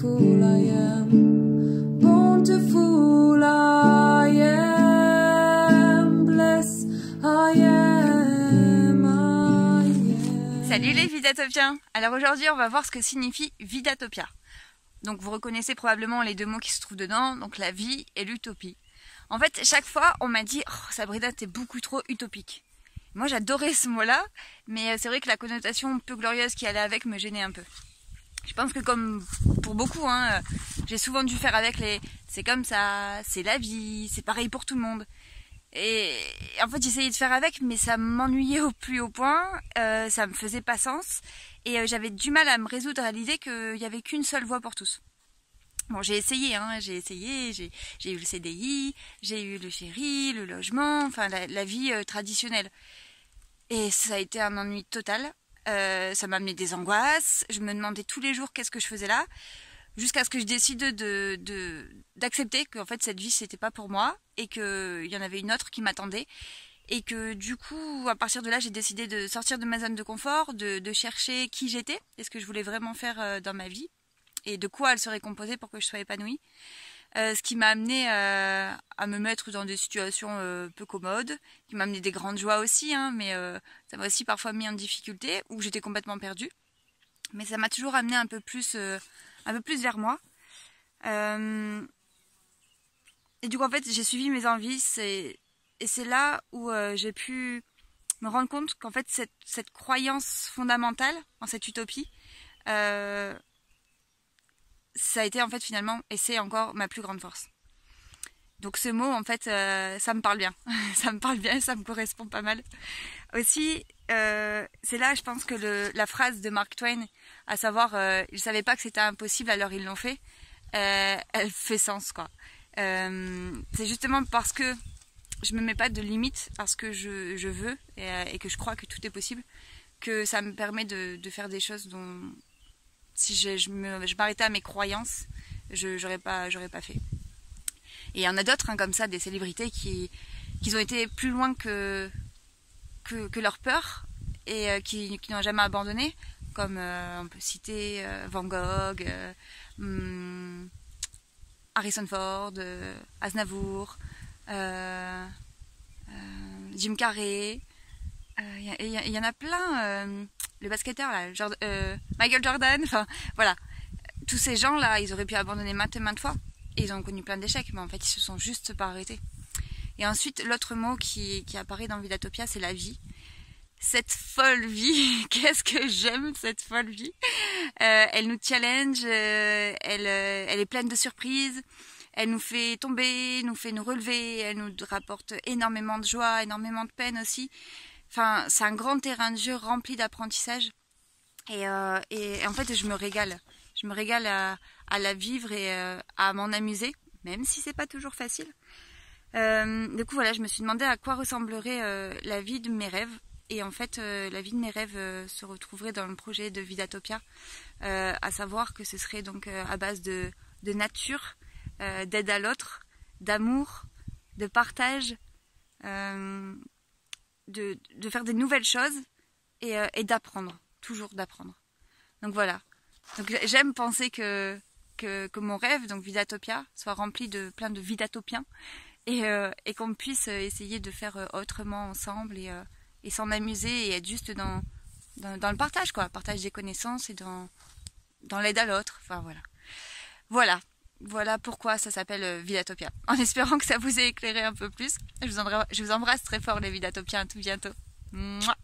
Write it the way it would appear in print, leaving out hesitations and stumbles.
fool I am, born to fool I am, bless I am, I am. Salut les Vidatopiens! Alors aujourd'hui on va voir ce que signifie Vidatopia. Donc vous reconnaissez probablement les deux mots qui se trouvent dedans, donc la vie et l'utopie. En fait, chaque fois on m'a dit oh, Sabrina, t'es beaucoup trop utopique. Moi j'adorais ce mot-là, mais c'est vrai que la connotation peu glorieuse qui allait avec me gênait un peu. Je pense que comme pour beaucoup, j'ai souvent dû faire avec les c'est comme ça, c'est la vie, c'est pareil pour tout le monde. Et en fait j'essayais de faire avec, mais ça m'ennuyait au plus haut point, ça me faisait pas sens, et j'avais du mal à me résoudre à l'idée qu'il n'y avait qu'une seule voie pour tous. Bon, j'ai essayé, j'ai eu le CDI, j'ai eu le chéri, le logement, enfin la vie traditionnelle. Et ça a été un ennui total, ça m'a amené des angoisses, je me demandais tous les jours qu'est-ce que je faisais là, jusqu'à ce que je décide d'accepter qu'en fait cette vie c'était pas pour moi, et qu'il y en avait une autre qui m'attendait. Et que du coup, à partir de là, j'ai décidé de sortir de ma zone de confort, de chercher qui j'étais, et ce que je voulais vraiment faire dans ma vie, et de quoi elle serait composée pour que je sois épanouie. Ce qui m'a amené à me mettre dans des situations peu commodes, qui m'a amené des grandes joies aussi, mais ça m'a aussi parfois mis en difficulté, où j'étais complètement perdue. Mais ça m'a toujours amené un peu plus vers moi. Et du coup, en fait, j'ai suivi mes envies, et c'est là où j'ai pu me rendre compte qu'en fait, cette croyance fondamentale en cette utopie, ça a été en fait finalement, et c'est encore ma plus grande force. Donc ce mot, en fait, ça me parle bien. Ça me parle bien, ça me correspond pas mal. Aussi, c'est là, je pense que la phrase de Mark Twain, à savoir « ils savaient pas que c'était impossible, alors ils l'ont fait », elle fait sens, quoi. C'est justement parce que je me mets pas de limites, parce que je veux et que je crois que tout est possible, que ça me permet de faire des choses dont si je m'arrêtais à mes croyances, j'aurais pas fait. Et il y en a d'autres comme ça, des célébrités qui ont été plus loin que leur peur, et qui n'ont jamais abandonné, comme on peut citer Van Gogh, Harrison Ford, Aznavour, Jim Carrey, il y en a plein, le basketteur là, Michael Jordan, enfin voilà, tous ces gens là, ils auraient pu abandonner maintes et maintes fois, et ils ont connu plein d'échecs, mais en fait ils se sont juste pas arrêtés. Et ensuite l'autre mot qui apparaît dans Vidatopia, c'est la vie. Cette folle vie, qu'est-ce que j'aime cette folle vie. Elle nous challenge, elle est pleine de surprises, elle nous fait tomber, nous fait nous relever, elle nous rapporte énormément de joie, énormément de peine aussi. Enfin, c'est un grand terrain de jeu rempli d'apprentissage, et en fait je me régale à la vivre, et à m'en amuser, même si c'est pas toujours facile. Du coup voilà, je me suis demandé à quoi ressemblerait la vie de mes rêves. Et en fait, la vie de mes rêves se retrouverait dans le projet de Vidatopia, à savoir que ce serait donc à base de nature, d'aide à l'autre, d'amour, de partage, de faire des nouvelles choses, et d'apprendre, toujours d'apprendre. Donc voilà. Donc j'aime penser que mon rêve, donc Vidatopia, soit rempli de plein de Vidatopiens, et qu'on puisse essayer de faire autrement ensemble, et s'en amuser, et être juste dans le partage, quoi. Partage des connaissances, et dans l'aide à l'autre. Enfin voilà pourquoi ça s'appelle Vidatopia. En espérant que ça vous ait éclairé un peu plus. Je vous embrasse très fort les Vidatopiens, à tout bientôt. Mouah.